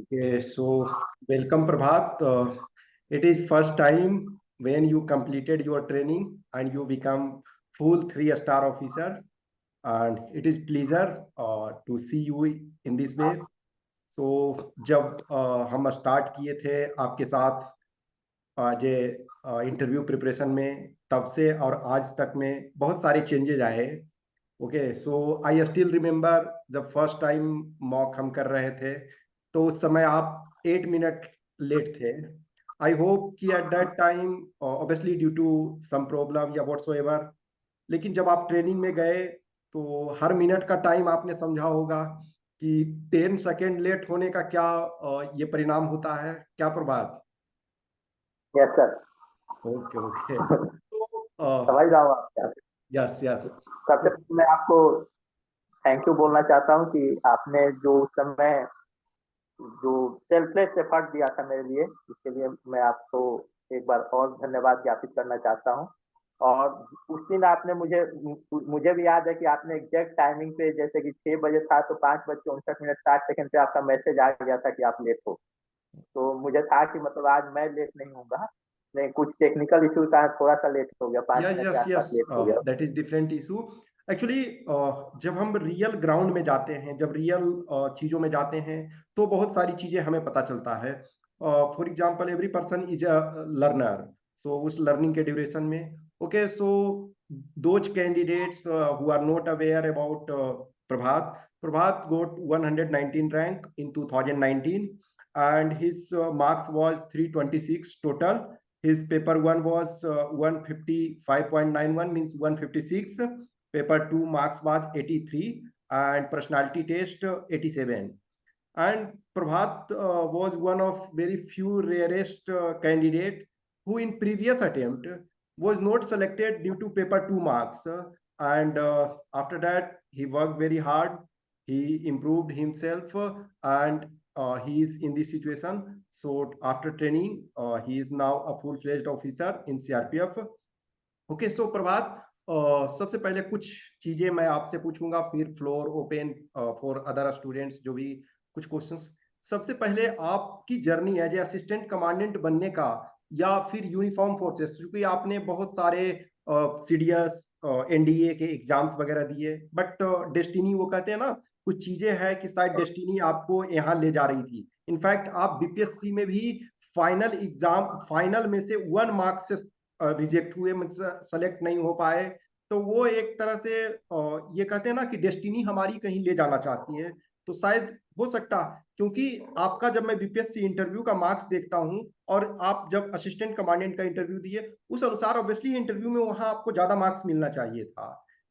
Okay, so welcome Prabhat. It is first time when you completed your training and you become full three-star officer, and it is pleasure to see you in this way. So जब हम start किए थे आपके साथ आज interview preparation में, तब से और आज तक में बहुत सारे चेंजेज आए। Okay, so I still remember जब फर्स्ट टाइम मॉक हम कर रहे थे, तो उस समय आप 8 मिनट लेट थे। आई होप कि at that time obviously due to some problem या व्हाट्सोएवर, लेकिन जब आप ट्रेनिंग में गए तो हर मिनट का टाइम आपने समझा होगा कि 10 सेकेंड लेट होने का क्या ये परिणाम होता है। क्या Prabhat? Yes sir. Okay okay, समझ रहा हूँ आप क्या। Yes yes. सबसे पहले मैं आपको थैंक यू बोलना चाहता हूँ कि आपने जो उस समय जो सेल्फलेस एफर्ट दिया था मेरे लिए, इसके लिए मैं आपको एक बार और धन्यवाद ज्ञापित करना चाहता हूँ। और उस दिन आपने मुझे भी याद है कि आपने एग्जैक्ट टाइमिंग पे, जैसे कि 6 बजे था तो 5:59 पे आपका मैसेज आ गया था कि आप लेट हो। तो मुझे था कि मतलब आज मैं लेट नहीं होऊंगा, नहीं कुछ टेक्निकल इशू का थोड़ा सा लेट हो गया, 5 मिनट के यस आसपास यस, लेट हो गया। That is different issue. Actually जब हम रियल ग्राउंड में जाते हैं, जब रियल चीजों में जाते हैं, तो बहुत सारी चीजें हमें पता चलता है। For example, every person is a learner. So उस लर्निंग के ड्यूरेशन में, okay, so those candidates who are not aware about Prabhat got 119 rank in 2019, and his marks was 326 total. His paper 1 was 155.91, means 156. Paper 2 marks was 83, and personality test 87. And Prabhat was one of very few rarest candidate who in previous attempt was not selected due to paper 2 marks. And after that he worked very hard, he improved himself, and he is in this situation. So after training, he is now a full-fledged officer in CRPF. Okay, so Prabhat, सबसे पहले कुछ चीजें मैं आपसे पूछूंगा, फिर floor open for other students जो भी कुछ क्वेश्चंस। सबसे पहले आपकी journey as a assistant commandant बनने का, या फिर यूनिफॉर्म फोर्सेस, क्योंकि आपने बहुत सारे सीडीएस एनडीए के एग्जाम्स वगैरह दिए, बट डेस्टिनी वो कहते हैं ना, कुछ चीजें हैं कि शायद डेस्टिनी आपको यहाँ ले जा रही थी। इनफैक्ट आप बीपीएससी में भी फाइनल एग्जाम, फाइनल में से 1 मार्क से रिजेक्ट हुए, मतलब सेलेक्ट नहीं हो पाए। तो वो एक तरह से ये कहते हैं ना कि डेस्टिनी हमारी कहीं ले जाना चाहती है। तो शायद हो सकता, क्योंकि आपका जब मैं बीपीएससी इंटरव्यू का मार्क्स देखता हूं, और आप जब असिस्टेंट कमांडेंट का इंटरव्यू दिए, उस अनुसार ऑब्वियसली इंटरव्यू में वहां आपको ज्यादा मार्क्स मिलना चाहिए था,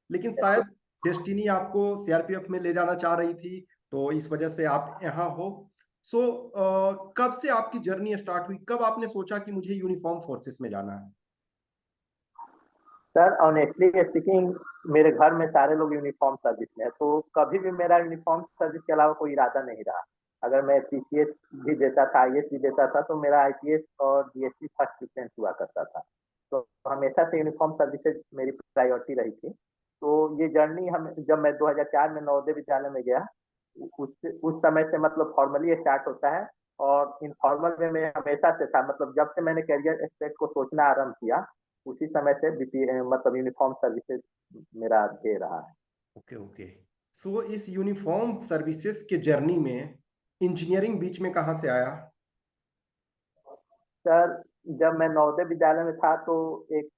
लेकिन शायद डेस्टिनी आपको सीआरपीएफ में ले जाना चाह रही थी, तो इस वजह से आप यहाँ हो। सो कब से आपकी जर्नी स्टार्ट हुई? कब आपने सोचा कि मुझे यूनिफॉर्म फोर्सेस में जाना है? सर ऑनेस्टली स्पीकिंग, मेरे घर में सारे लोग यूनिफॉर्म सर्विस में है, तो कभी भी मेरा यूनिफॉर्म सर्विस के अलावा कोई इरादा नहीं रहा। अगर मैं पीसीएस भी देता था, आईएएस भी देता था, तो मेरा आईपीएस और डीएसपी फर्स्ट प्रेफरेंस हुआ करता था। तो हमेशा से यूनिफॉर्म सर्विसेज मेरी प्रायोरिटी रही थी। तो ये जर्नी हम जब मैं 2004 में नवोदय विद्यालय में गया, उस समय से मतलब फॉर्मली स्टार्ट होता है। और इनफॉर्मल में मैं हमेशा से था, मतलब जब से मैंने करियर एस्पेक्ट को सोचना आरंभ किया, उसी समय से मतलब यूनिफॉर्म सर्विसेज मेरा दे रहा है। ओके ओके, सो इस यूनिफॉर्म सर्विसेज के जर्नी में इंजीनियरिंग बीच में कहाँ से आया? सर जब मैं नवोदय विद्यालय में था, तो एक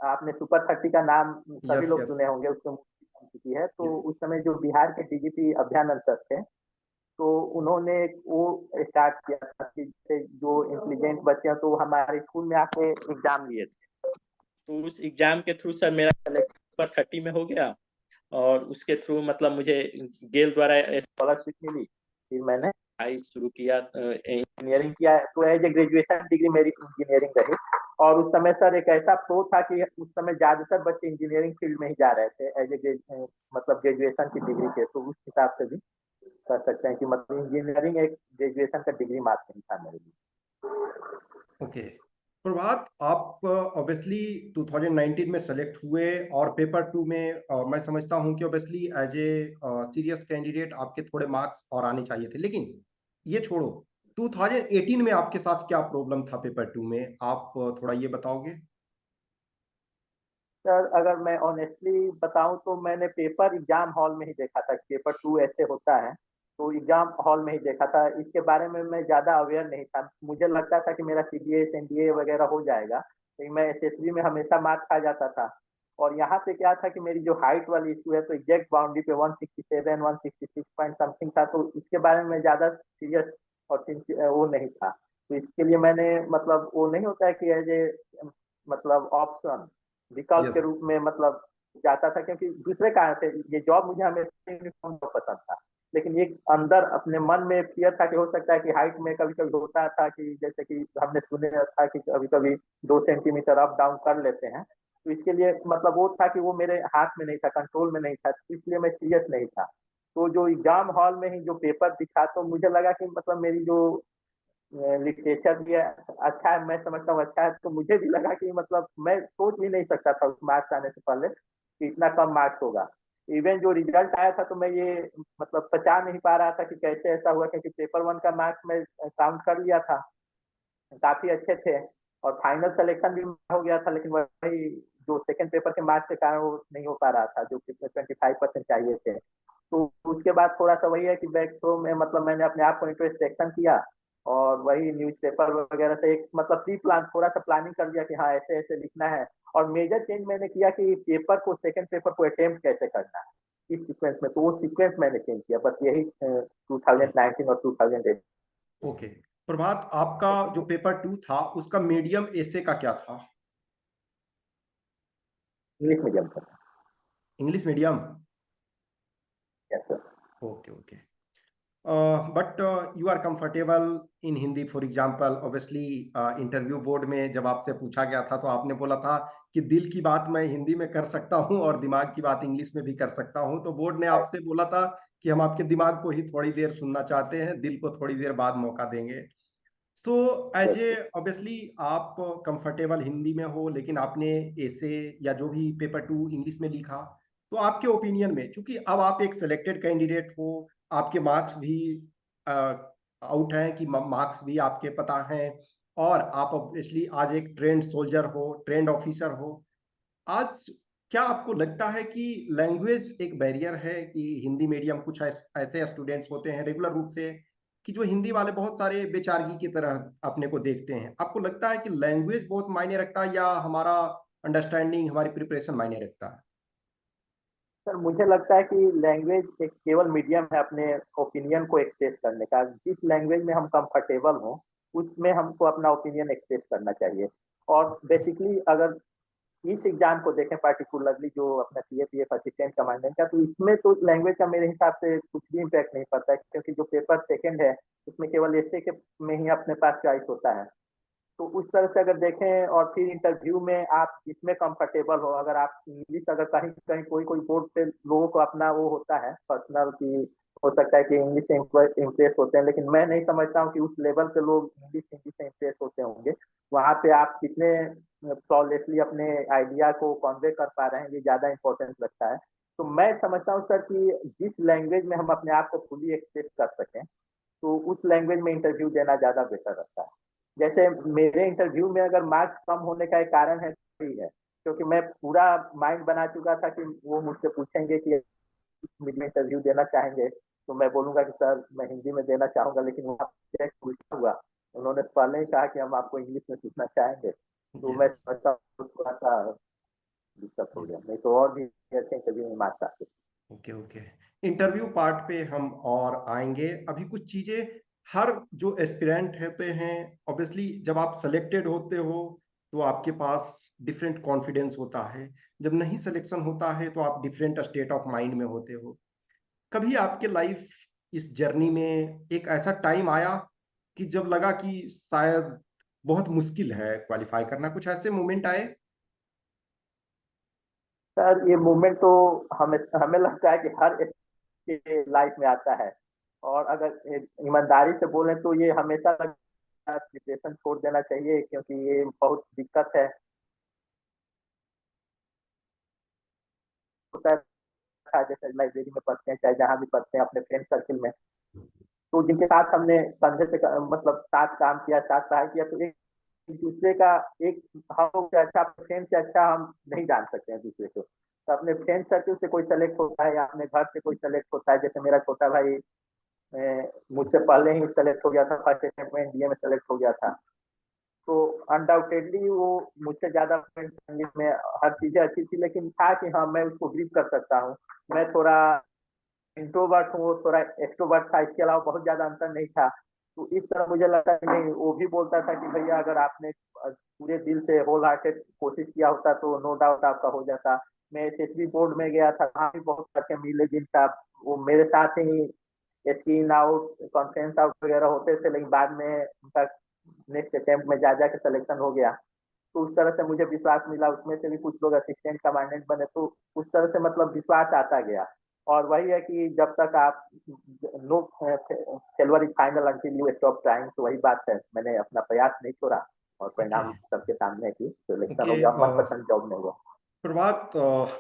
आपने सुपर 30 का नाम सभी यस लोग यस सुने होंगे, उसमें चुकी है। तो उस समय जो बिहार के डीजीपी अभ्यानंद सर थे, तो उन्होंने वो स्टार्ट किया था कि जो इंटेलिजेंट बच्चे हैं तो हमारे स्कूल में आके एग्जाम लिए थे। तो उस एग्जाम के थ्रू सर मेरा सिलेक्शन सुपर 30 में हो गया, और उसके थ्रू मतलब मुझे गेल द्वारा स्कॉलरशिप मिली। फिर मैंने पढ़ाई शुरू किया, इंजीनियरिंग किया। तो एज ए ग्रेजुएशन डिग्री मेरी इंजीनियरिंग रही। और उस समय सर एक ऐसा फ्लो था कि उस समय ज्यादातर बच्चे इंजीनियरिंग फील्ड में ही जा रहे थे एज ए मतलब ग्रेजुएशन की डिग्री के। तो उस हिसाब से भी कर सकते हैं कि मतलब इंजीनियरिंग एक ग्रेजुएशन का डिग्री मात्र नहीं था मेरे लिए। ओके प्रभात, आप ऑब्वियसली 2019 में सेलेक्ट हुए, और पेपर 2 में मैं समझता हूं कि obviously as a serious candidate आपके थोड़े मार्क्स और आने चाहिए थे, लेकिन ये छोड़ो, 2018 में आपके साथ क्या प्रॉब्लम था पेपर 2 में, आप थोड़ा ये बताओगे? सर अगर मैं ऑनेस्टली बताऊं तो मैंने पेपर एग्जाम हॉल में ही देखा था कि पेपर 2 ऐसे होता है, तो एग्जाम हॉल में ही देखा था। इसके बारे में मैं ज़्यादा अवेयर नहीं था। मुझे लगता था कि मेरा सीडीएस एनडीए वगैरह हो जाएगा, लेकिन मैं एसएसबी में हमेशा मार्क्स खा जाता था। और यहाँ पे क्या था कि मेरी जो हाइट वाली इशू है, तो एग्जैक्ट बाउंड्री पे 167 166 पॉइंट समथिंग था, तो इसके बारे में ज़्यादा सीरियस और वो नहीं था। तो इसके लिए मैंने मतलब वो नहीं होता है कि एज ए मतलब ऑप्शन विकल्प के यस। रूप में मतलब जाता था, क्योंकि दूसरे कारण से ये जॉब मुझे हमेशा यूनिफॉर्म जॉब पसंद था। लेकिन ये अंदर अपने मन में फियर था कि हो सकता है कि हाइट में कभी कभी होता था कि जैसे कि हमने सुने था कि कभी कभी 2 सेंटीमीटर अप डाउन कर लेते हैं, तो इसके लिए मतलब वो था कि वो मेरे हाथ में नहीं था, कंट्रोल में नहीं था, तो इसलिए मैं सीरियस नहीं था। तो जो एग्जाम हॉल में ही जो पेपर दिखा, तो मुझे लगा कि मतलब मेरी जो लिटरेचर भी है अच्छा है, मैं समझता हूँ अच्छा है, तो मुझे भी लगा कि मतलब मैं सोच भी नहीं सकता था उस मार्क्स आने से पहले कि इतना कम मार्क्स होगा। इवन जो रिजल्ट आया था तो मैं ये मतलब पचा नहीं पा रहा था कि कैसे ऐसा हुआ, क्योंकि पेपर 1 का मार्क्स मैं काउंट कर लिया था, काफी अच्छे थे और फाइनल सिलेक्शन भी हो गया था, लेकिन वही जो सेकंड पेपर के मार्क्स के कारण वो नहीं हो पा रहा था जो कि 25% चाहिए थे। तो उसके बाद थोड़ा सा वही है कि बैक थ्रो में मतलब मैंने अपने आप को इंट्रोस्पेक्शन किया और वही न्यूज़पेपर वगैरह से एक मतलब प्री प्लान थोड़ा सा प्लानिंग कर लिया कि हाँ ऐसे ऐसे लिखना है। और मेजर चेंज मैंने किया कि पेपर को सेकंड पेपर को अटेम्प्ट कैसे करना है इस सीक्वेंस में, तो वो सीक्वेंस मैंने चेंज किया, बस यही 2019 और 2018 ओके। प्रभात, आपका जो पेपर 2 था उसका मीडियम ऐसे का क्या था? इंग्लिश मीडियम था। English medium? Yes sir. Okay okay. But you are comfortable in Hindi, for example obviously interview board में जब आपसे पूछा गया था तो आपने बोला था कि दिल की बात मैं हिंदी में कर सकता हूं और दिमाग की बात इंग्लिश में भी कर सकता हूं, तो बोर्ड ने आपसे बोला था कि हम आपके दिमाग को ही थोड़ी देर सुनना चाहते हैं, दिल को थोड़ी देर बाद मौका देंगे। सो एज ए ऑब्वियसली आप कंफर्टेबल हिंदी में हो, लेकिन आपने ऐसे या जो भी पेपर 2 इंग्लिश में लिखा, तो आपके ओपिनियन में, क्योंकि अब आप एक सिलेक्टेड कैंडिडेट हो, आपके मार्क्स भी आउट हैं कि मार्क्स भी आपके पता हैं, और आप ऑब्वियसली आज एक ट्रेंड सोल्जर हो, ट्रेंड ऑफिसर हो। आज क्या आपको लगता है कि लैंग्वेज एक बैरियर है, कि हिंदी मीडियम कुछ ऐसे स्टूडेंट्स होते हैं रेगुलर रूप से कि जो हिंदी वाले बहुत सारे बेचारगी की तरह अपने को देखते हैं, आपको लगता है कि लैंग्वेज बहुत मायने रखता है या हमारा अंडरस्टैंडिंग, हमारी प्रिपरेशन मायने रखता है? सर मुझे लगता है कि लैंग्वेज एक केवल मीडियम है अपने ओपिनियन को एक्सप्रेस करने का। जिस लैंग्वेज में हम कंफर्टेबल हों उसमें हमको अपना ओपिनियन एक्सप्रेस करना चाहिए। और बेसिकली अगर इस एग्जाम को देखें पार्टिकुलरली जो अपना सीएपीएफ असिस्टेंट कमांडेंट का, तो इसमें तो लैंग्वेज का मेरे हिसाब से कुछ भी इम्पैक्ट नहीं पड़ता है, क्योंकि जो पेपर सेकंड है उसमें केवल एसए के में ही अपने पास चॉइस होता है। तो उस तरह से अगर देखें और फिर इंटरव्यू में आप जिसमें कंफर्टेबल हो, अगर आप इंग्लिश अगर कहीं कहीं कोई कोई बोर्ड पे लोगों को अपना वो होता है पर्सनल की, हो सकता है कि इंग्लिश से इम्प्रेस होते हैं, लेकिन मैं नहीं समझता हूँ कि उस लेवल पे लोग इंग्लिश हिंदी से इम्प्रेस होते होंगे। वहाँ पे आप कितने फ्लॉलेसली अपने आइडिया को कन्वे कर पा रहे हैं ये ज्यादा इंपॉर्टेंट लगता है। तो मैं समझता हूँ सर कि जिस लैंग्वेज में हम अपने आप को फुली एक्सप्रेस कर सकें, तो उस लैंग्वेज में इंटरव्यू देना ज्यादा बेटर रहता है। जैसे मेरे इंटरव्यू में अगर मार्क्स कम होने का एक कारण है सही है, क्योंकि मैं पूरा माइंड बना चुका था कि वो मुझसे पूछेंगे कि में इंटरव्यू देना चाहेंगे, तो मैं बोलूंगा कि सर मैं हिंदी में देना चाहूंगा, लेकिन वहाँ पे उल्टा हुआ। उन्होंने पहले ही कहा कि हम आपको इंग्लिश में सीखना चाहेंगे, तो मैं यस। समझता हूँ थोड़ा सा दिक्कत हो यस। गया, नहीं तो और भी अच्छे इंटरव्यू में मार्क्स आते। Okay okay. इंटरव्यू पार्ट पे हम और आएंगे, अभी कुछ चीजें। हर जो एस्पिरेंट होते हैं, ऑब्वियसली जब आप सेलेक्टेड होते हो तो आपके पास डिफरेंट कॉन्फिडेंस होता है, जब नहीं सिलेक्शन होता है तो आप डिफरेंट स्टेट ऑफ माइंड में होते हो। कभी आपके लाइफ इस जर्नी में एक ऐसा टाइम आया कि जब लगा कि शायद बहुत मुश्किल है क्वालिफाई करना, कुछ ऐसे मोमेंट आए? सर ये मूवमेंट तो हमें हमें लगता है कि हर के लाइफ में आता है। और अगर ईमानदारी से बोलें तो ये हमेशा प्रिपरेशन छोड़ देना चाहिए, क्योंकि ये बहुत दिक्कत है। होता है जैसे लाइब्रेरी में पढ़ते हैं चाहे जहाँ भी पढ़ते हैं अपने फ्रेंड सर्किल में, तो जिनके साथ हमने कंधे से मतलब साथ काम किया, साथ पढ़ाई किया, तो एक दूसरे का एक हम लोग से अच्छा, अपने फ्रेंड से अच्छा हम नहीं जान सकते हैं दूसरे को। तो अपने फ्रेंड सर्कल से कोई सेलेक्ट होता है या अपने घर से कोई सेलेक्ट होता है, जैसे मेरा छोटा भाई मुझसे पहले ही सेलेक्ट हो गया था, फर्स्ट अटेम्प्ट में एनडीए में सेलेक्ट हो गया था। तो अनडाउटेडली वो मुझसे ज्यादा फ्रेंड में हर चीजें अच्छी थी, लेकिन था कि हाँ मैं उसको ग्रीप कर सकता हूँ। मैं थोड़ा इंट्रोवर्ट हूँ, थोड़ा एक्सट्रोवर्ट था, इसके अलावा बहुत ज्यादा अंतर नहीं था। तो इस तरह मुझे लगता है कि नहीं, वो भी बोलता था कि भैया अगर आपने पूरे दिल से होल हार्टेड कोशिश किया होता तो नो डाउट आपका हो जाता। मैं एसएसबी बोर्ड में गया था, वहाँ भी बहुत अच्छे मिले जिनका, वो मेरे साथ ही स्क्रीन आउट, कॉन्फ्रेंस आउट वगैरह होते थे, लेकिन बाद में उनका नेक्स्ट अटेम्प्ट में जा के सिलेक्शन हो गया। तो उस तरह से मुझे विश्वास मिला, उसमें से भी कुछ लोग असिस्टेंट कमांडेंट बने, तो उस तरह से मतलब विश्वास आता गया। और वही है कि जब तक आप no failure is final until you stop trying, तो वही बात है, मैंने अपना प्रयास नहीं छोड़ा और ओके। परिणाम सबके सामने की सिलेक्शन हो ओके गया, मनपसंद जॉब में हुआ। प्रभात,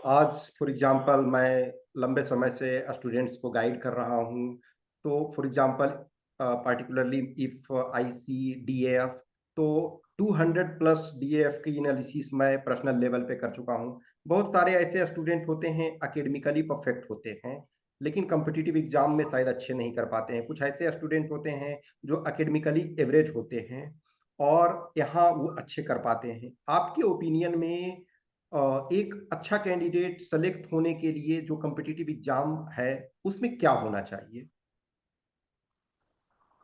आज फॉर एग्जांपल मैं लंबे समय से स्टूडेंट्स को गाइड कर रहा हूँ। तो for example particularly if I see DAF, तो 200 प्लस डीएएफ की एनालिसिस मैं पर्सनल लेवल पे कर चुका हूँ। बहुत सारे ऐसे स्टूडेंट होते हैं एकेडमिकली परफेक्ट होते हैं, लेकिन कॉम्पिटिटिव एग्जाम में शायद अच्छे नहीं कर पाते हैं। कुछ ऐसे स्टूडेंट होते हैं जो एकेडमिकली एवरेज होते हैं और यहाँ वो अच्छे कर पाते हैं। आपके ओपिनियन में एक अच्छा कैंडिडेट सेलेक्ट होने के लिए जो कॉम्पिटिटिव एग्जाम है उसमें क्या होना चाहिए?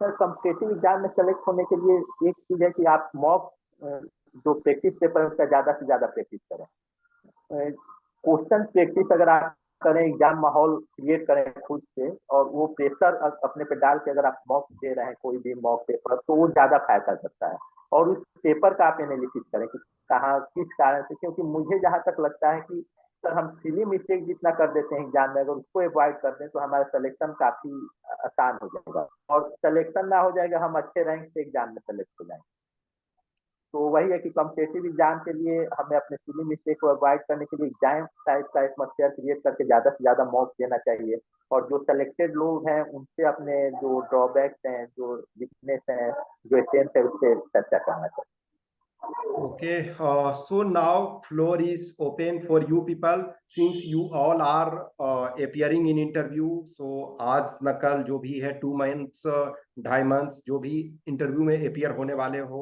सर कॉम्पिटेटिव एग्जाम में सेलेक्ट होने के लिए एक चीज है कि आप मॉक जो प्रैक्टिस पेपर है उसका ज्यादा से ज्यादा प्रैक्टिस करें। क्वेश्चन प्रैक्टिस अगर आप करें, एग्जाम माहौल क्रिएट करें खुद से, और वो प्रेशर अपने पे डाल के अगर आप मॉक दे रहे हैं कोई भी मॉक पेपर, तो वो ज्यादा फायदा करता है। और उस पेपर का आप एनालिसिस करें कि कहाँ किस कारण से, क्योंकि मुझे जहां तक लगता है कि सर हम सिली मिस्टेक जितना कर देते हैं एग्जाम में, अगर उसको अवॉइड कर दें तो हमारा सिलेक्शन काफी आसान हो जाएगा, और सिलेक्शन ना हो जाएगा, हम अच्छे रैंक से एग्जाम में सेलेक्ट हो जाएंगे। तो वही है कि कॉम्पिटेटिव एग्जाम के लिए हमें अपने सिली मिस्टेक को अवॉइड करने के लिए एग्जाम टाइप का एटमॉस्फेयर क्रिएट करके ज्यादा से ज्यादा मॉक देना चाहिए, और जो सेलेक्टेड लोग हैं उनसे अपने जो ड्रॉबैक्स हैं, जो वीकनेस हैं, जो स्ट्रेंथ है, उससे चर्चा करना चाहिए। Okay, so now floor is open for you people since you all are appearing in interview. So आज न कल जो भी है 2 months 2.5 months जो भी इंटरव्यू में अपियर होने वाले हो,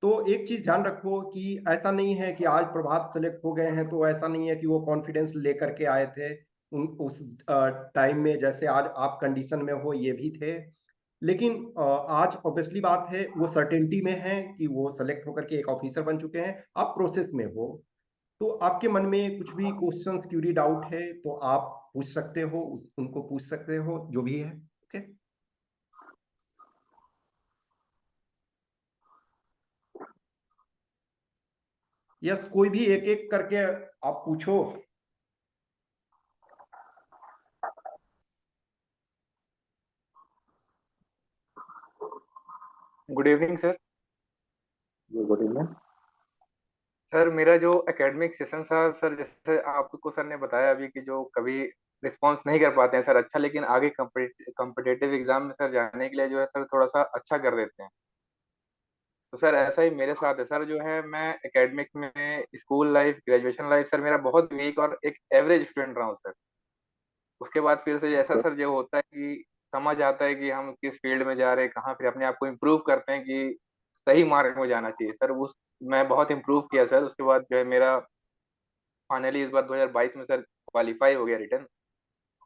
तो एक चीज ध्यान रखो कि ऐसा नहीं है कि आज प्रभात सेलेक्ट हो गए हैं तो ऐसा नहीं है कि वो कॉन्फिडेंस लेकर के आए थे उस टाइम में, जैसे आज आप कंडीशन में हो ये भी थे। लेकिन आज ऑब्वियसली बात है वो सर्टेनिटी में है कि वो सेलेक्ट होकर के एक ऑफिसर बन चुके हैं, आप प्रोसेस में हो। तो आपके मन में कुछ भी क्वेश्चन क्यूरी डाउट है तो आप पूछ सकते हो, उनको पूछ सकते हो जो भी है। ओके, यस, कोई भी एक एक करके आप पूछो। Good evening sir. Good evening. Sir मेरा जो एकेडमिक सेशन था सर, जैसे आपको सर ने बताया अभी कि जो कभी रिस्पॉन्स नहीं कर पाते हैं सर अच्छा, लेकिन आगे कम्पिटेटिव एग्जाम में सर जाने के लिए जो है सर थोड़ा सा अच्छा कर देते हैं। तो सर ऐसा ही मेरे साथ है सर, जो है मैं एकेडमिक में school life graduation life sir मेरा बहुत वीक और एक एवरेज स्टूडेंट रहा हूँ सर। उसके बाद फिर से ऐसा सर जो होता है कि समझ आता है कि हम किस फील्ड में जा रहे हैं, कहाँ फिर अपने आप को इम्प्रूव करते हैं कि सही मार्ग में जाना चाहिए सर। उस मैं बहुत इम्प्रूव किया सर। उसके बाद जो है मेरा फाइनली इस बार 2022 में सर क्वालिफाई हो गया रिटर्न।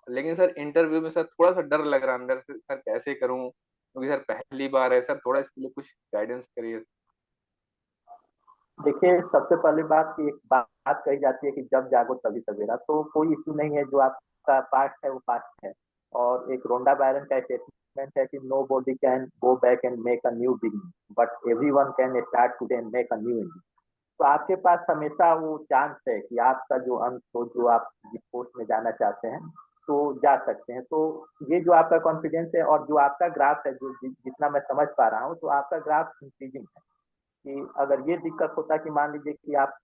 लेकिन सर इंटरव्यू में सर थोड़ा सा डर लग रहा है अंदर से, सर कैसे करूं, क्योंकि सर पहली बार है सर, थोड़ा इसके लिए कुछ गाइडेंस करिए। देखिए, सबसे पहली बात की एक बात कही जाती है कि जब जागो तभी सवेरा, तो कोई इशू नहीं है, जो आपका पास्ट है वो पास्ट है। और एक रोंडा बैरन का स्टेटमेंट है कि nobody can go back and make a new beginning, but everyone can start today and make a new ending. तो आपके पास हमेशा वो चांस है कि आपका जो अंत हो, जो आप जिस पोस्ट में जाना चाहते हैं तो जा सकते हैं। तो ये जो आपका कॉन्फिडेंस है और जो आपका ग्राफ है, जो जितना मैं समझ पा रहा हूँ, तो आपका ग्राफ इंक्रीजिंग है। कि अगर ये दिक्कत होता कि मान लीजिए कि आप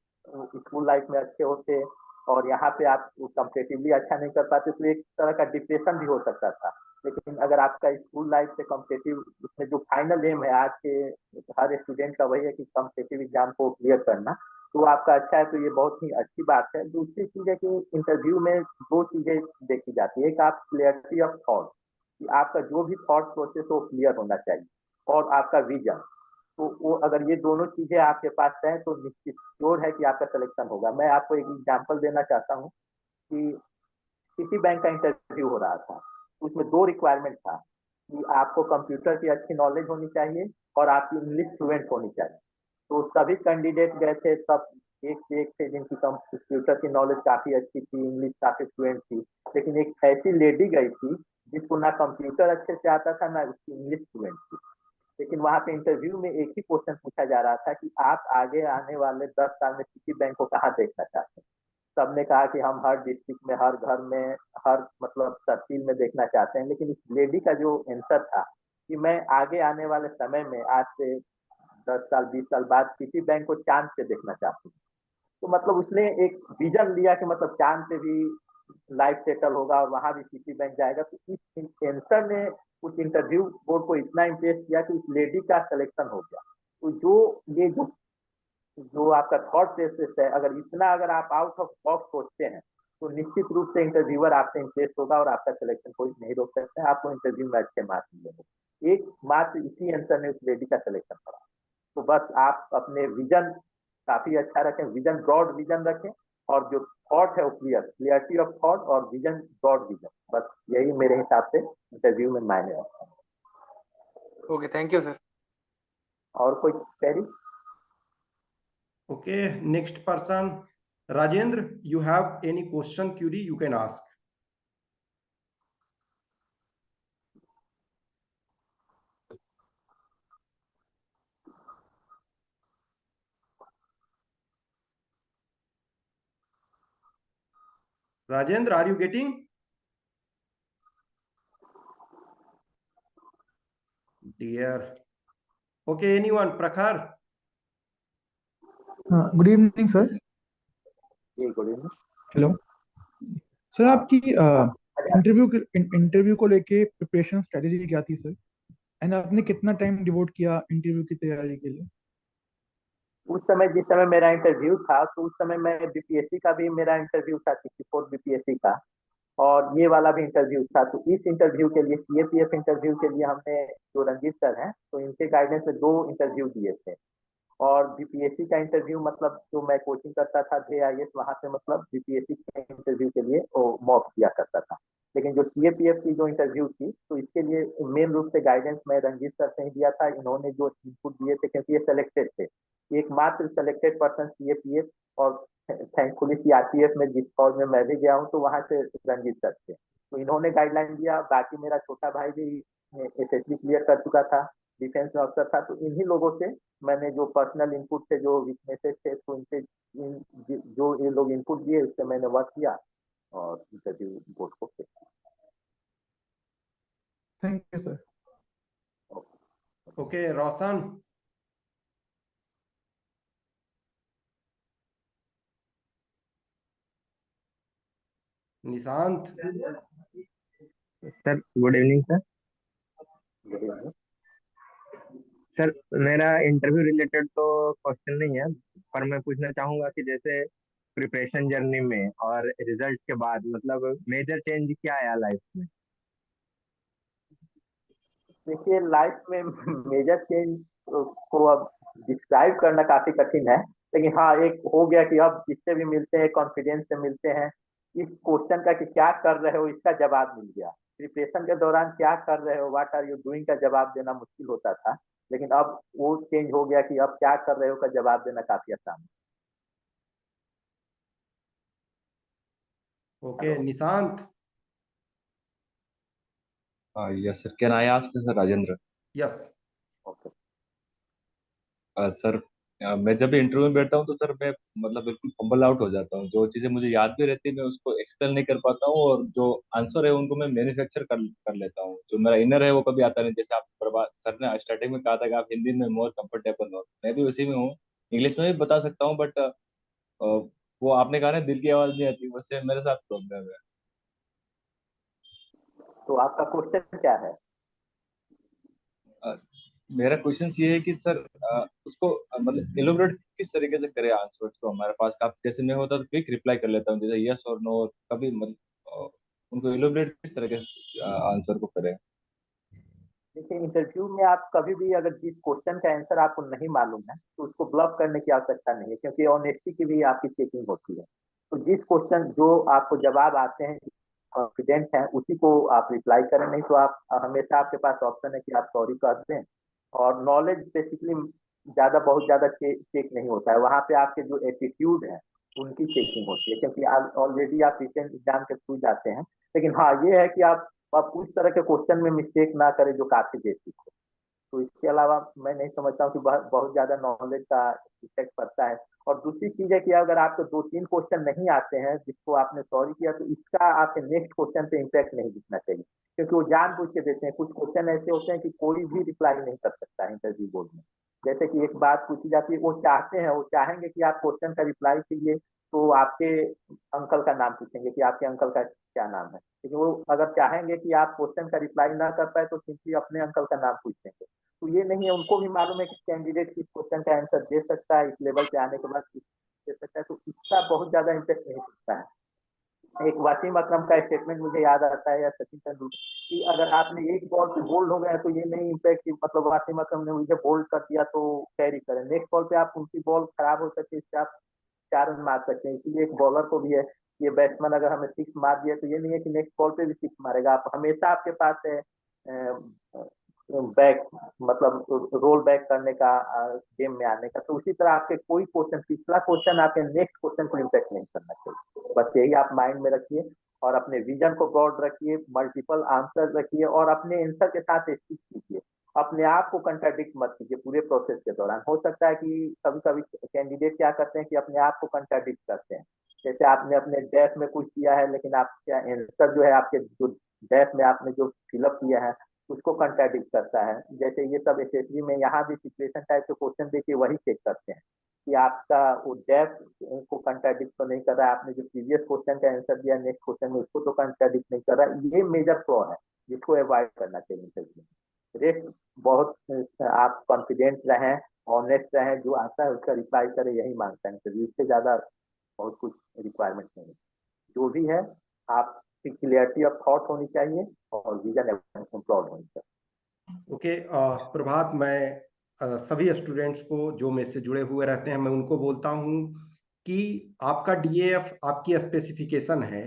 स्कूल लाइफ में अच्छे होते और यहाँ पे आप कंपेटिवली अच्छा नहीं कर पाते, तो एक तरह का डिप्रेशन भी हो सकता था। लेकिन अगर आपका स्कूल लाइफ से कॉम्पिटेटिव, उसमें जो फाइनल एम है आज के हर स्टूडेंट का वही है कि कॉम्पिटेटिव एग्जाम को क्लियर करना, तो आपका अच्छा है, तो ये बहुत ही अच्छी बात है। दूसरी चीज है कि इंटरव्यू में दो चीजें देखी जाती है। एक आप क्लियरिटी ऑफ थॉट, कि आपका जो भी थॉट प्रोसेस वो क्लियर होना चाहिए, और आपका विजन। तो वो अगर ये दोनों चीजें आपके पास है तो निश्चित श्योर है कि आपका सिलेक्शन होगा। मैं आपको एक एग्जांपल देना चाहता हूँ कि किसी बैंक का इंटरव्यू हो रहा था, उसमें दो रिक्वायरमेंट था कि आपको कंप्यूटर की अच्छी नॉलेज होनी चाहिए और आपकी इंग्लिश फ्लुएंट होनी चाहिए। तो सभी कैंडिडेट गए थे, सब एक से एक थे जिनकी कंप्यूटर की नॉलेज काफी अच्छी थी, इंग्लिश काफी फ्लुएंट थी। लेकिन एक ऐसी लेडी गई थी जिसको ना कंप्यूटर अच्छे से आता था, ना उसकी इंग्लिश फ्लुएंट थी। लेकिन वहां पे इंटरव्यू में एक ही क्वेश्चन पूछा जा रहा था कि आप आगे आने वाले 10 साल में सिटी बैंक को कहाँ देखना चाहते हैं। सबने कहा कि हम हर डिस्ट्रिक्ट में, हर घर में, हर मतलब तहसील में देखना चाहते हैं। लेकिन इस लेडी का जो आंसर था कि मैं आगे आने वाले समय में, आज से 10 साल 20 साल बाद, सिटी बैंक को चांद पे देखना चाहती हूँ। तो मतलब उसने एक विजन लिया कि मतलब चांद पे भी लाइफ सेटल होगा और वहां भी सिटी बैंक जाएगा। तो इस आंसर ने उस इंटरव्यू बोर्ड को इतना इम्प्रेस किया कि उस लेडी का सिलेक्शन हो गया। तो जो ये जो आपका थॉट प्रोसेस है, अगर आप आउट ऑफ बॉक्स सोचते हैं, तो निश्चित रूप से इंटरव्यूअर आपसे इम्प्रेस होगा और आपका सिलेक्शन कोई नहीं रोक सकता है। आपको इंटरव्यू में अच्छे मार्क्स मिलेंगे। एक मात्र इसी आंसर ने उस लेडी का सिलेक्शन करा। तो बस आप अपने विजन काफी अच्छा रखें, विजन ब्रॉड विजन रखें, और जो थॉट है वो क्लियरिटी ऑफ थॉट और विजन, ब्रॉड विजन, बस यही मेरे हिसाब से इंटरव्यू में मायने रखता है। Okay, thank you sir. और कोई query? Okay, next person, Rajendra, you have any question, query, you can ask. Rajendra, are you getting? Dear. Okay, anyone? Prakhar? Good evening sir. जी गुड इवनिंग। हेलो सर, हाँ, आपकी interview को लेके preparation strategy क्या थी sir? And आपने कितना time devote किया इंटरव्यू की तैयारी के लिए? उस समय जिस समय मेरा इंटरव्यू था, तो उस समय मैं बीपीएससी का भी मेरा इंटरव्यू था, 64 बीपीएससी का, और ये वाला भी इंटरव्यू था। तो इस इंटरव्यू के लिए, सीएपीएफ इंटरव्यू के लिए, हमने जो रंजीत सर हैं, तो इनके गाइडेंस में 2 इंटरव्यू दिए थे। और बीपीएससी का इंटरव्यू मतलब जो मैं कोचिंग करता था जेआईएस, वहां पे मतलब बीपीएससी के इंटरव्यू के लिए वो मॉक किया करता था। लेकिन जो सीएपीएफ की जो इंटरव्यू थी, तो इसके लिए मेन रूप से गाइडेंस मैं रंजीत सर से ही दिया था। इन्होंने जो इनपुट दिए थे, क्योंकि ये सिलेक्टेड थे, एकमात्र सिलेक्टेड पर्सन सीएपीएफ, और थैंकफुली सीआरपीएफ में जिस फौज में मैं भी गया हूँ, तो वहां से रंजीत सर थे। तो इन्होंने गाइडलाइन दिया। बाकी मेरा छोटा भाई भी एसएसबी क्लियर कर चुका था, डिफेंस में अफसर था। तो इन्हीं लोगों से मैंने जो पर्सनल इनपुट थे, जो वीकनेसेस थे, तो इनसे जो ये लोग इनपुट दिए, उससे मैंने वर्क किया और इंटरव्यू बोर्ड को फेस किया। Thank you sir. Okay, Roshan? Nishant? Sir good evening sir. Sir मेरा इंटरव्यू रिलेटेड तो क्वेश्चन नहीं है, पर मैं पूछना चाहूंगा कि जैसे प्रिपरेशन जर्नी में और रिजल्ट के बाद मतलब मेजर चेंज क्या आया लाइफ में? देखिए, लाइफ में मेजर चेंज को अब डिस्क्राइब करना काफी कठिन है। लेकिन हाँ, एक हो गया कि अब जिससे भी मिलते हैं, कॉन्फिडेंस से मिलते हैं। इस क्वेश्चन का कि क्या कर रहे हो, इसका जवाब मिल गया। प्रिपरेशन के दौरान क्या कर रहे हो, व्हाट आर यू डूइंग, का जवाब देना मुश्किल होता था। लेकिन अब वो चेंज हो गया कि अब क्या कर रहे हो का जवाब देना काफी आसान है। Okay, Nishant? Yes, sir. Can I ask, Sir Rajendra? Yes. Okay. Sir, मैं जब इंटरव्यू में बैठता हूँ तो सर मैं मतलब बिल्कुल फंबल आउट हो जाता हूँ। जो चीज़ें मुझे याद भी रहती है मैं उसको एक्सप्लेन नहीं कर पाता हूँ, और जो आंसर है उनको मैं मैन्युफैक्चर कर लेता हूँ। जो मेरा इनर है वो कभी आता नहीं। जैसे आप प्रभा सर ने स्टार्टिंग में कहा था कि आप हिंदी में मोर कंफर्टेबल हो, मैं भी उसी में हूँ। इंग्लिश में भी बता सकता हूँ, बट वो आपने कहा ना दिल की आवाज़ नहीं आती, वैसे मेरे साथ प्रॉब्लम है। तो आपका क्वेश्चन क्या है? अ, मेरा क्वेश्चन ये है कि सर उसको मतलब एलोबरेट किस तरीके से करें आंसर्स को हमारे पास। आप जैसे मैं होता तो क्विक रिप्लाई कर लेता हूँ जैसे यस और नो, कभी मतलब उनको एलोबरेट किस तरीके से आंसर को करें। देखिए, इंटरव्यू में आप कभी भी अगर जिस क्वेश्चन का आंसर आपको नहीं मालूम है तो उसको ब्लफ करने की आवश्यकता नहीं है, क्योंकि ऑनेस्टी की भी आपकी चेकिंग होती है। तो जिस क्वेश्चन जो आपको जवाब आते हैं, कॉन्फिडेंट है, उसी को आप रिप्लाई करें। नहीं तो आप हमेशा आपके पास ऑप्शन है कि आप सॉरी कर दें। और नॉलेज बेसिकली बहुत ज्यादा चेक नहीं होता है, वहाँ पे आपके जो एटीट्यूड है उनकी चेकिंग होती है, क्योंकि ऑलरेडी आप रिटन एग्जाम के थ्रू जाते हैं। लेकिन हाँ, ये है कि आप उस तरह के क्वेश्चन में मिस्टेक ना करें जो काफी बेसिक हो। तो इसके अलावा मैं नहीं समझता हूँ कि बहुत ज्यादा नॉलेज का इफेक्ट पड़ता है। और दूसरी चीज है कि अगर आपको 2-3 क्वेश्चन नहीं आते हैं जिसको आपने सॉरी किया, तो इसका आपके नेक्स्ट क्वेश्चन पे इम्पैक्ट नहीं दिखना चाहिए, क्योंकि वो जानबूझ के देते हैं। कुछ क्वेश्चन ऐसे होते हैं कि कोई भी रिप्लाई नहीं कर सकता है इंटरव्यू बोर्ड में। जैसे कि एक बात पूछी जाती है, वो चाहेंगे कि आप क्वेश्चन का रिप्लाई कीजिए, तो आपके अंकल का नाम पूछेंगे कि आपके अंकल का क्या नाम है। लेकिन वो अगर चाहेंगे कि आप क्वेश्चन का रिप्लाई ना कर पाए तो सिंपली अपने अंकल का नाम पूछ लेंगे। तो ये नहीं है, उनको भी मालूम है कि कैंडिडेट किस क्वेश्चन का आंसर दे सकता है, इस लेवल पे आने के बाद किस दे सकता है। तो इसका बहुत ज्यादा इम्पेक्ट नहीं पड़ता है। एक वसीम अकरम का स्टेटमेंट मुझे याद आता है, या सचिन तेंदुलकर, कि अगर आपने एक बॉल पे बोल्ड हो गया तो ये नहीं इम्पैक्ट कि मतलब वसीम अकरम ने मुझे बोल्ड कर दिया तो कैरी करें। नेक्स्ट बॉल पे आप उनकी बॉल खराब हो सकती है, इससे आप 4 रन मार सकते हैं। इसीलिए एक बॉलर को भी है, ये बैट्समैन अगर हमें 6 मार दिया तो ये नहीं है कि नेक्स्ट बॉल पे भी 6 मारेगा। आप हमेशा आपके पास है बैक, मतलब रोल बैक करने का, गेम में आने का। तो उसी तरह आपके कोई क्वेश्चन, पिछला क्वेश्चन आपके नेक्स्ट क्वेश्चन को इम्पेक्ट नहीं करना चाहिए। बस यही आप माइंड में रखिए और अपने विजन को ब्रॉड रखिए, मल्टीपल आंसर रखिए और अपने आंसर के साथ स्टिक कीजिए। अपने आप को कंट्राडिक्ट मत कीजिए पूरे प्रोसेस के दौरान। हो सकता है कि कभी कभी कैंडिडेट क्या करते हैं कि अपने आप को कंट्राडिक्ट करते हैं। जैसे आपने अपने डैश में कुछ किया है, लेकिन आपका आंसर जो है आपके जो डैश में आपने जो फिलअप किया है उसको कंट्राडिक्ट करता है। जैसे ये सब एसएसबी में यहाँ भी सिचुएशन टाइप के क्वेश्चन देके वही चेक करते हैं कि आपका वो डेप्थ को कंट्राडिक्ट तो नहीं कर रहा है, आपने जो प्रीवियस क्वेश्चन का आंसर दिया नेक्स्ट क्वेश्चन में उसको तो कंट्राडिक्ट नहीं कर रहा। ये मेजर फ्लॉ है जिसको अवॉइड करना चाहिए इंटरव्यू में। रेस्ट बहुत आप कॉन्फिडेंट रहें, ऑनेस्ट रहें, जो आता है उसका रिप्लाई करें, यही मांगता है इंटरव्यू। इससे ज्यादा बहुत कुछ रिक्वायरमेंट नहीं है। जो भी है आपकी क्लियरिटी ऑफ थॉट होनी चाहिए और विजन एम्प्लॉयड होनी चाहिए। ओके प्रभात, मैं सभी स्टूडेंट्स को जो मेरे से जुड़े हुए रहते हैं मैं उनको बोलता हूँ कि आपका डीएएफ आपकी स्पेसिफिकेशन है।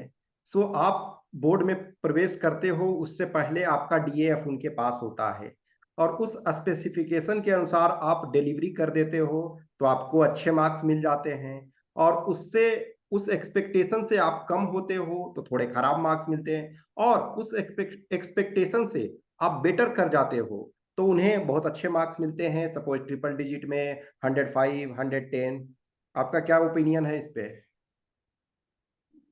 सो आप बोर्ड में प्रवेश करते हो उससे पहले आपका डीएएफ उनके पास होता है और उस स्पेसिफिकेशन के अनुसार आप डिलीवरी कर देते हो तो आपको अच्छे मार्क्स मिल जाते हैं। और उससे उस एक्सपेक्टेशन से आप कम होते हो तो थोड़े खराब मार्क्स मिलते हैं। और उस एक्सपेक्टेशन से आप बेटर कर जाते हो तो उन्हें बहुत अच्छे मार्क्स मिलते हैं, सपोज ट्रिपल डिजिट में 105, 110। आपका क्या ओपिनियन है इस पे?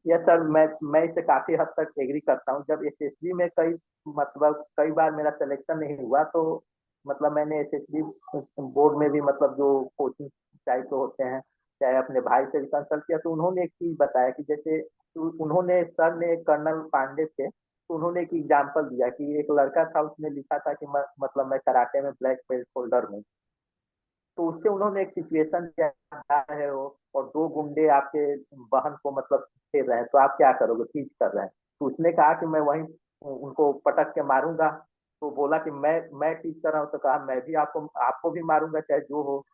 यस सर, मैं इससे काफी हद तक एग्री करता हूँ। जब एसएसबी में कई बार मेरा सिलेक्शन नहीं हुआ, तो मतलब मैंने एसएसबी बोर्ड में भी मतलब जो कोचिंग टाइप के होते हैं, चाहे अपने भाई से भी कंसल्ट किया, तो उन्होंने एक चीज बताया कि जैसे उन्होंने सर ने कर्नल पांडे थे, तो उन्होंने एक एग्जाम्पल दिया कि एक लड़का था, उसने लिखा था कि मतलब मैं कराटे में ब्लैक बेल्ट होल्डर हूँ। तो उससे उन्होंने एक सिचुएशन दिया, जा रहे हो और 2 गुंडे आपके बहन को मतलब छेड़ रहे हैं, तो आप क्या करोगे, टीच कर रहे हैं। तो उसने कहा कि मैं वहीं उनको पटक के मारूंगा। तो बोला कि मैं टीच कर रहा हूँ, तो कहा मैं भी आपको आपको भी मारूंगा चाहे जो हो।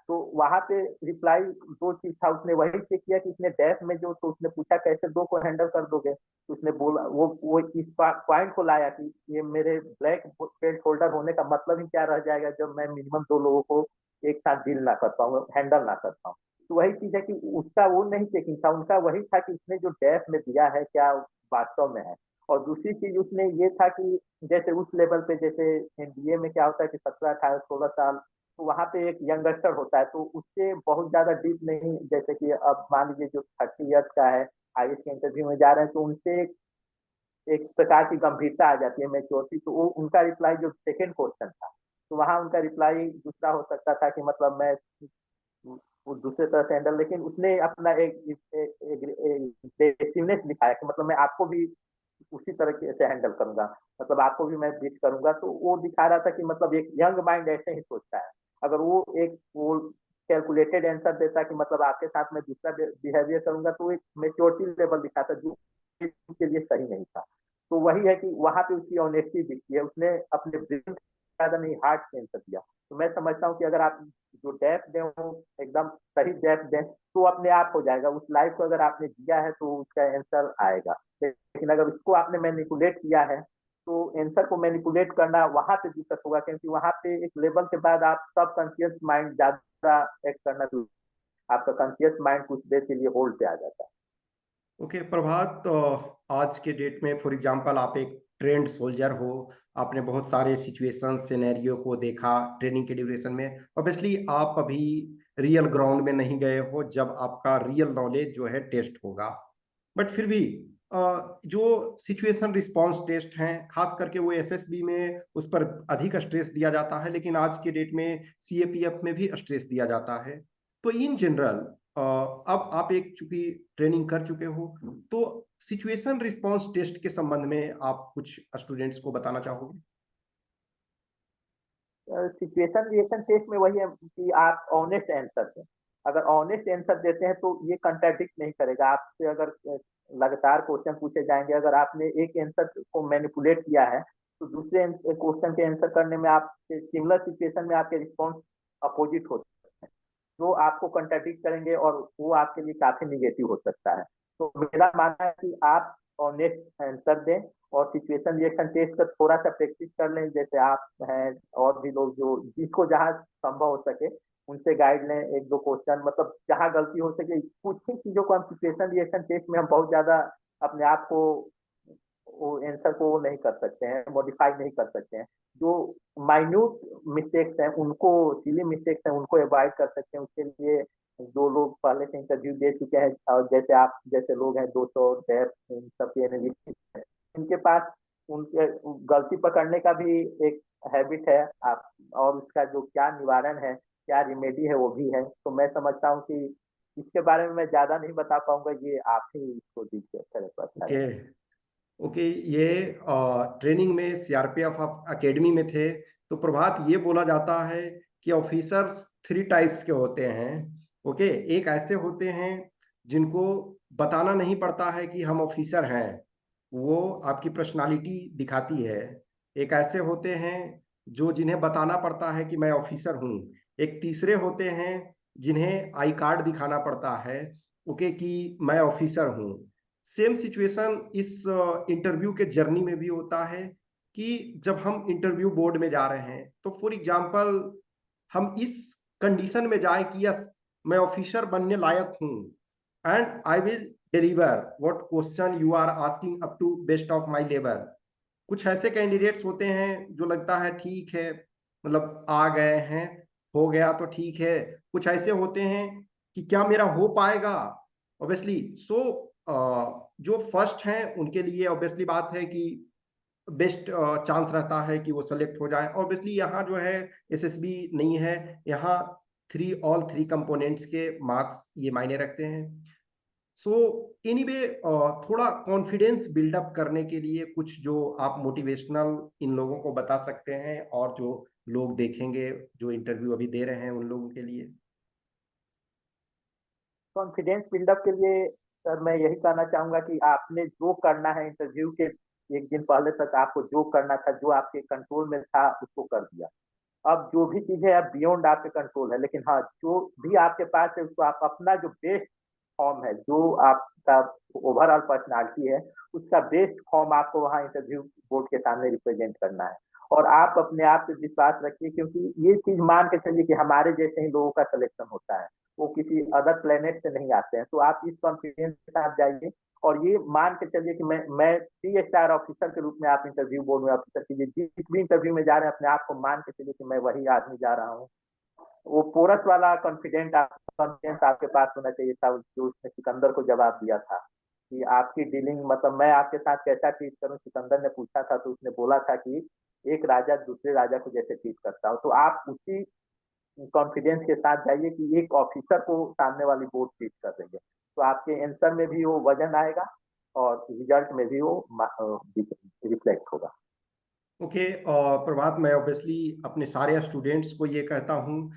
तो वहां पे रिप्लाई 2 चीज था, उसने वही चेक किया कि इसने डैश में जो, तो उसने पूछा कैसे 2 को हैंडल कर दोगे, तो उसने बोला वो इस पॉइंट को लाया कि ये मेरे ब्लैक बेल्ट होल्डर होने का मतलब ही क्या रह जाएगा जब मैं मिनिमम 2 लोगों को एक साथ डील ना कर पाऊँ, हैंडल ना कर पाऊँ। तो वही चीज है कि उसका वो नहीं चेकिंग था, उनका वही था कि उसने जो डैश में दिया है क्या वास्तव में है। और दूसरी चीज उसने ये था कि जैसे उस लेवल पे, जैसे एनडीए में क्या होता है कि 17, 18, 16 साल, तो वहाँ पे एक यंगस्टर होता है, तो उससे बहुत ज्यादा डीप नहीं। जैसे कि अब मान लीजिए जो 30 ईयर्स का है, आईएएस के इंटरव्यू में जा रहे हैं, तो उनसे एक प्रकार की गंभीरता आ जाती है, मैच्योरिटी। तो वो उनका रिप्लाई जो सेकंड क्वेश्चन था, तो वहाँ उनका रिप्लाई दूसरा हो सकता था कि मतलब मैं वो दूसरे तरह से हैंडल, लेकिन उसने अपना एक दिखाया कि मतलब मैं आपको भी उसी तरीके से हैंडल करूंगा, मतलब आपको भी मैं ब्रीफ करूंगा। तो वो दिखा रहा था कि मतलब एक यंग माइंड ऐसे ही सोचता है। अगर वो कैलकुलेटेड आंसर देता कि मतलब आपके साथ मैं दूसरा बिहेवियर करूंगा, तो एक मेच्योरिटी लेवल दिखाता जो के लिए सही नहीं था। तो वही है कि वहां पे उसकी ऑनेस्टी दिखती है, उसने अपने ब्रेन ज्यादा नहीं हार्ट से आंसर दिया। तो मैं समझता हूँ कि अगर आप जो डेप्थ दें वो एकदम सही डेप्थ दें तो अपने आप हो जाएगा। उस लाइफ को अगर आपने जिया है तो उसका आंसर आएगा। लेकिन अगर उसको आपने मैनिपुलेट किया है तो आंसर को मैनिपुलेट करना वहां पे दिक्कत होगा, क्योंकि वहां पे एक लेवल के बाद आप सब कॉन्शियस माइंड ज्यादा एक्ट करना शुरू, आपका कॉन्शियस माइंड कुछ देर के लिए होल्ड पे आ जाता है। ओके प्रभात, आज के डेट में फॉर एग्जांपल आप एक ट्रेंड सोल्जर हो, आपने बहुत सारे सिचुएशन सिनेरियो को देखा ट्रेनिंग के ड्यूरेशन में। ऑब्वियसली आप अभी रियल ग्राउंड में नहीं गए हो जब आपका रियल नॉलेज जो है टेस्ट होगा, बट फिर भी जो सिचुएशन रिस्पांस टेस्ट हैं खास करके वो एसएसबी में उस पर अधिक स्ट्रेस दिया जाता है, लेकिन आज के डेट में सीएपीएफ में भी स्ट्रेस दिया जाता है। तो इन जनरल अब आप एक चूंकि ट्रेनिंग कर चुके हो, तो सिचुएशन रिस्पांस टेस्ट के संबंध में आप कुछ स्टूडेंट्स को बताना चाहोगे? सिचुएशन रिएक्शन टेस्ट में वही है कि आप ऑनेस्ट आंसर दें। अगर ऑनेस्ट आंसर देते हैं तो ये कंट्राडिक्ट नहीं करेगा आपसे। अगर लगातार क्वेश्चन पूछे जाएंगे, अगर आपने एक आंसर को मैनिपुलेट किया है तो दूसरे क्वेश्चन के आंसर करने में आप सिमिलर सिचुएशन में आपके रिस्पॉन्स अपोजिट हो सकते हैं, जो आपको कंट्राडिक्ट करेंगे और वो आपके लिए काफी निगेटिव हो सकता है। तो मेरा मानना है कि आप ऑनेस्ट आंसर दें और सिचुएशन रिएक्शन टेस्ट का थोड़ा सा प्रैक्टिस कर लें। जैसे आप हैं और भी लोग जो जिसको जहाँ संभव हो सके उनसे गाइड लें, एक दो क्वेश्चन, मतलब जहाँ गलती हो सके कुछ ही चीजों को हम सिचुएशन रिएक्शन टेस्ट में हम बहुत ज्यादा अपने आप को वो आंसर को वो नहीं कर सकते हैं, मॉडिफाई नहीं कर सकते हैं। जो माइन्यूट मिस्टेक्स हैं उनको, सिली मिस्टेक्स हैं उनको अवॉइड कर सकते हैं। उसके लिए जो लोग पहले से इंटरव्यू दे चुके हैं और जैसे आप जैसे लोग हैं 200 डेप्थ इन सबकी एनालिसिस है, इनके पास उनके गलती पकड़ने का भी एक हैबिट है आप, और उसका जो क्या निवारण है, क्या रिमेडी है वो भी है। तो मैं समझता हूँ कि इसके बारे में मैं ज्यादा नहीं बता पाऊंगा, ये आप ही इसको दीजिए अच्छा ओके रहेगा। ओके, ये ट्रेनिंग में सीआरपीएफ आप एकेडमी में थे, तो प्रभात ये बोला जाता है कि ऑफिसर्स थ्री टाइप्स के होते हैं। ओके, एक ऐसे होते हैं जिनको बताना नहीं पड़ता है कि हम ऑफिसर हैं, वो आपकी पर्सनालिटी दिखाती है। एक ऐसे होते हैं जो जिन्हें बताना पड़ता है कि मैं ऑफिसर हूँ। एक तीसरे होते हैं जिन्हें आई कार्ड दिखाना पड़ता है, ओके, कि मैं ऑफिसर हूँ। सेम सिचुएशन इस इंटरव्यू के जर्नी में भी होता है कि जब हम इंटरव्यू बोर्ड में जा रहे हैं तो फॉर एग्जांपल हम इस कंडीशन में जाए कि यस मैं ऑफिसर बनने लायक हूं and I will deliver what question you are asking up to best of my level. कुछ ऐसे कैंडिडेट्स होते हैं जो लगता है ठीक है, मतलब आ गए हैं, हो गया तो ठीक है। कुछ ऐसे होते हैं कि क्या मेरा हो पाएगा, ऑब्वियसली। सो जो फर्स्ट हैं उनके लिए ऑब्वियसली बात है कि बेस्ट चांस रहता है कि वो सेलेक्ट हो जाए। ऑब्वियसली यहाँ जो है एसएसबी नहीं है, यहाँ ऑल थ्री कंपोनेंट्स के मार्क्स ये मायने रखते हैं। सो एनीवे, थोड़ा कॉन्फिडेंस बिल्डअप करने के लिए कुछ जो आप मोटिवेशनल इन लोगों को बता सकते हैं और जो लोग देखेंगे जो इंटरव्यू अभी दे रहे हैं उन लोगों के लिए। कॉन्फिडेंस बिल्डअप के लिए सर मैं यही कहना चाहूंगा कि आपने जो करना है इंटरव्यू के एक दिन पहले तक, आपको जो करना था, जो आपके कंट्रोल में था उसको कर दिया। अब जो भी चीजें अब बियॉन्ड आपके कंट्रोल है, लेकिन हाँ जो भी आपके पास है उसको आप अपना जो बेस्ट फॉर्म है, जो आपका ओवरऑल पर्सनालिटी है, उसका बेस्ट फॉर्म आपको वहाँ इंटरव्यू बोर्ड के सामने रिप्रेजेंट करना है। और आप अपने आप पे विश्वास रखिए, क्योंकि ये चीज मान के चलिए कि हमारे जैसे ही लोगों का सिलेक्शन होता है, वो किसी अदर प्लेनेट से नहीं आते हैं। तो आप इस कॉन्फिडेंस के साथ जाइए और ये मान के चलिए कि मैं 3 स्टार ऑफिसर के रूप में आप इंटरव्यू बोर्ड में ऑफिसर कीजिए। जिस भी इंटरव्यू में जा रहे हैं अपने आप को मान के चलिए कि मैं वही आदमी जा रहा हूँ। वो पोरस वाला कॉन्फिडेंस आपके पास होना चाहिए था, जो उसने सिकंदर को जवाब दिया था कि आपकी डीलिंग, मतलब मैं आपके साथ कैसा ट्रीट करूं। सिकंदर ने पूछा था तो उसने बोला था कि एक राजा दूसरे राजा को जैसे ट्रीट करता हो। तो आप उसी कॉन्फिडेंस के साथ जाइए कि एक ऑफिसर को सामने वाली बोर्ड ट्रीट कर रही है, तो आपके आंसर में भी वो वजन आएगा और रिजल्ट में भी वो रिफ्लेक्ट होगा। ओके, प्रभात, मैं ऑब्वियसली अपने सारे स्टूडेंट्स को ये कहता हूँ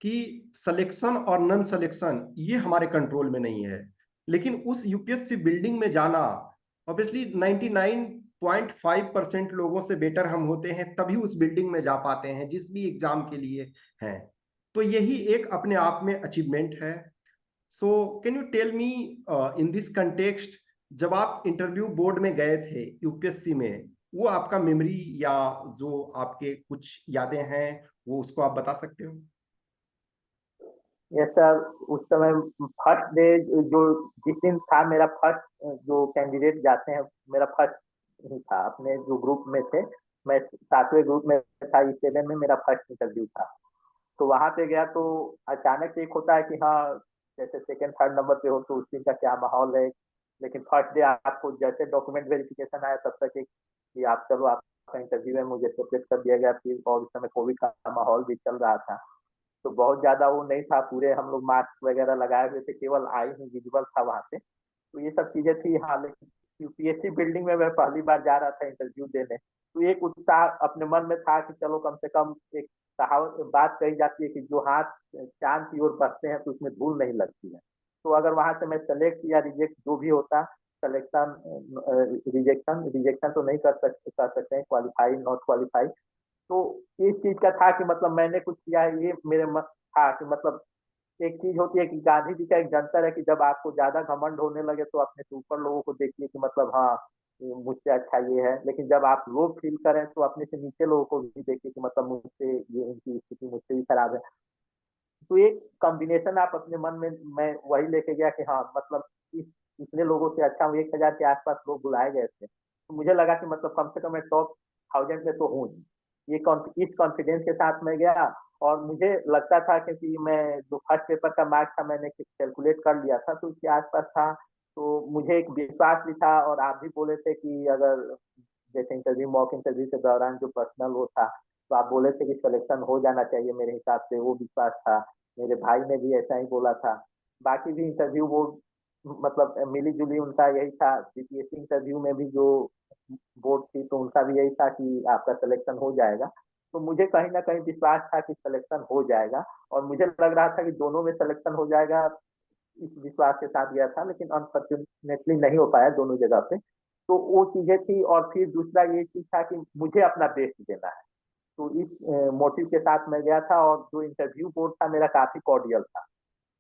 कि सिलेक्शन और नॉन सिलेक्शन ये हमारे कंट्रोल में नहीं है, लेकिन उस यूपीएससी बिल्डिंग में जाना ऑब्वियसली 99.5% लोगों से बेटर हम होते हैं, तभी उस बिल्डिंग में जा पाते हैं जिस भी एग्जाम के लिए हैं। तो यही एक अपने आप में अचीवमेंट है। So can you tell me in this context, जब आप इंटरव्यू बोर्ड में गए थे यूपीएससी में, वो आपका मेमोरी या जो आपके कुछ यादें हैं वो उसको आप बता सकते हो? यस सर, उस समय फर्स्ट डे जो जिस दिन था मेरा फर्स्ट जो कैंडिडेट जाते हैं, मेरा फर्स्ट ही था अपने जो ग्रुप में थे। मैं 7वें ग्रुप में था, इस 7 में मेरा फर्स्ट इंटरव्यू था। तो वहां पे गया तो अचानक से एक होता है कि हाँ, जैसे सेकंड थर्ड नंबर पे हो तो उस दिन का क्या माहौल है। लेकिन फर्स्ट डे आपको जैसे डॉक्यूमेंट वेरिफिकेशन आया तब तक एक कि आप चलो आपका इंटरव्यू है, मुझे सेपरेट कर दिया गया फिर। और उस समय कोविड का माहौल भी चल रहा था, तो बहुत ज्यादा वो नहीं था, पूरे हम लोग मास्क वगैरह लगाए हुए थे, केवल आई ही विजिबल था वहां पे। तो ये सब चीजें थी। हाँ, लेकिन यूपीएससी बिल्डिंग में मैं पहली बार जा रहा था इंटरव्यू देने, तो एक उत्साह अपने मन में था कि चलो कम से कम एक कहावत बात कही जाती है कि जो हाथ चांद की ओर बढ़ते हैं तो उसमें धूल नहीं लगती है। तो अगर वहां से मैं सेलेक्ट या रिजेक्ट जो भी होता, सिलेक्शन रिजेक्शन रिजेक्शन तो नहीं कर सकते हैं, क्वालिफाई नॉट क्वालिफाई। तो इस चीज का था कि मतलब मैंने कुछ किया है, ये मेरे मन था कि मतलब एक चीज होती है कि गांधी जी का एक जंतर है कि जब आपको ज्यादा घमंड होने लगे तो अपने से ऊपर लोगों को देखिए कि मतलब हाँ, ये मुझसे अच्छा ये है। लेकिन जब आप लो फील करें तो अपने से नीचे लोगों को भी देखिए कि मतलब मुझसे ये, इनकी स्थिति मुझसे भी खराब है। तो एक कॉम्बिनेशन आप अपने मन में, मैं वही लेके गया कि हाँ मतलब इस इतने लोगों से अच्छा हूँ, 1000 के आसपास लोग बुलाए गए थे, तो मुझे लगा कि मतलब कम से कम मैं टॉप 1000 में तो हूँ ही। इस कॉन्फिडेंस के साथ मैं गया। और मुझे लगता था क्योंकि मैं जो फर्स्ट पेपर का मार्क था मैंने कैलकुलेट कर लिया था तो उसके आसपास था। तो मुझे एक विश्वास भी था। और आप भी बोले थे कि अगर जैसे इंटरव्यू मॉक इंटरव्यू के दौरान जो पर्सनल वो था, तो आप बोले थे कि सिलेक्शन हो जाना चाहिए, मेरे हिसाब से वो विश्वास था। मेरे भाई ने भी ऐसा ही बोला था। बाकी भी इंटरव्यू वो मतलब मिली जुली उनका यही था। बीपीएससी इंटरव्यू में भी जो बोर्ड थी तो उनका भी यही था कि आपका सिलेक्शन हो जाएगा। तो मुझे कहीं ना कहीं विश्वास था कि सिलेक्शन हो जाएगा। और मुझे लग रहा था कि दोनों में सिलेक्शन हो जाएगा, इस विश्वास के साथ गया था। लेकिन अनफॉर्चुनेटली नहीं हो पाया दोनों जगह पे। तो वो चीजें थी। और फिर दूसरा ये चीज था कि मुझे अपना बेस्ट देना है, तो इस मोटिव के साथ मैं गया था। और जो इंटरव्यू बोर्ड था मेरा काफी कॉर्डियल था।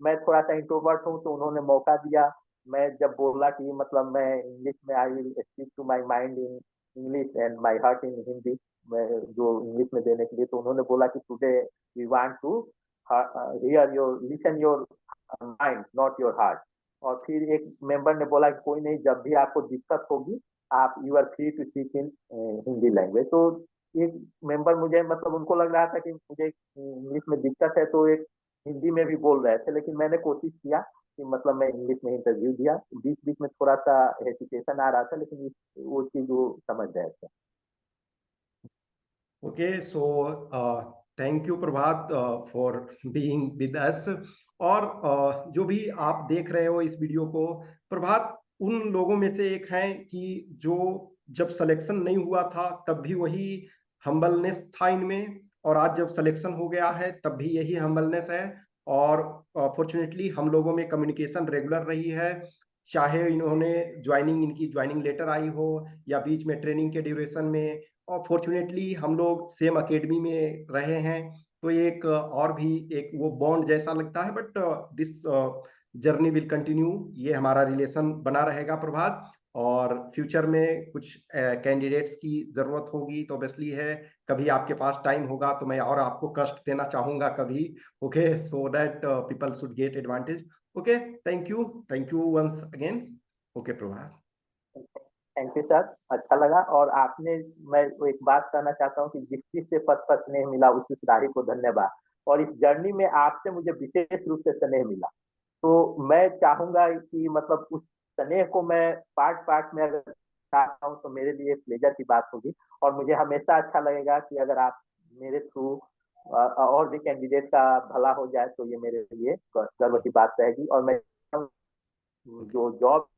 मैं थोड़ा सा इंट्रोवर्ट हूँ तो उन्होंने मौका दिया। मैं जब बोला कि मतलब मैं इंग्लिश में I will speak to my mind in English and my heart in Hindi, मैं जो इंग्लिश में देने के लिए, तो उन्होंने बोला कि today we want to hear your listen your mind not your heart. और फिर एक मेंबर ने बोला कि कोई नहीं, जब भी आपको दिक्कत होगी आप you are free to speak in Hindi language. तो एक मेंबर मुझे मतलब उनको लग रहा था कि मुझे इंग्लिश में दिक्कत है, तो एक हिंदी में भी बोल रहे थे। लेकिन मैंने कोशिश किया कि मतलब मैं इंग्लिश में इंटरव्यू दिया। बीच बीच में थोड़ा सा हेसिटेशन आ रहा था, लेकिन वो चीज वो समझ गए थे। Okay, so thank you Prabhat for being with us. और जो भी आप देख रहे हो इस वीडियो को, प्रभात उन लोगों में से एक हैं कि जो जब सिलेक्शन नहीं हुआ था तब भी वही हम्बलनेस था इनमें, और आज जब सिलेक्शन हो गया है तब भी यही हम्बलनेस है। और फॉर्चुनेटली हम लोगों में कम्युनिकेशन रेगुलर रही है, चाहे इन्होंने इनकी ज्वाइनिंग लेटर आई हो या बीच में ट्रेनिंग के ड्यूरेशन में। और फॉर्चुनेटली हम लोग सेम एकेडमी में रहे हैं, तो एक और भी एक वो बॉन्ड जैसा लगता है। But this journey will continue, ये हमारा रिलेशन बना रहेगा प्रभात। और फ्यूचर में कुछ कैंडिडेट्स की जरूरत होगी तो ऑब्वियसली है, कभी आपके पास टाइम होगा तो मैं और आपको कष्ट देना चाहूंगा कभी। Okay, so that people should get advantage. Okay, thank you once again. Okay Prabhat. Thank you sir, अच्छा लगा। और आपने, मैं एक बात कहना चाहता हूँ कि जिस चीज से पथ पथ स्नेह मिला उस राही को धन्यवाद। और इस जर्नी में आपसे मुझे विशेष रूप से स्नेह मिला। तो मैं चाहूंगा कि मतलब उस स्नेह को मैं पार्ट पार्ट में अगर चाहता हूँ तो मेरे लिए प्लेजर की बात होगी। और मुझे हमेशा अच्छा लगेगा कि अगर आप मेरे थ्रू और भी कैंडिडेट का भला हो जाए तो ये मेरे लिए गर्व की बात रहेगी। और मैं जो जॉब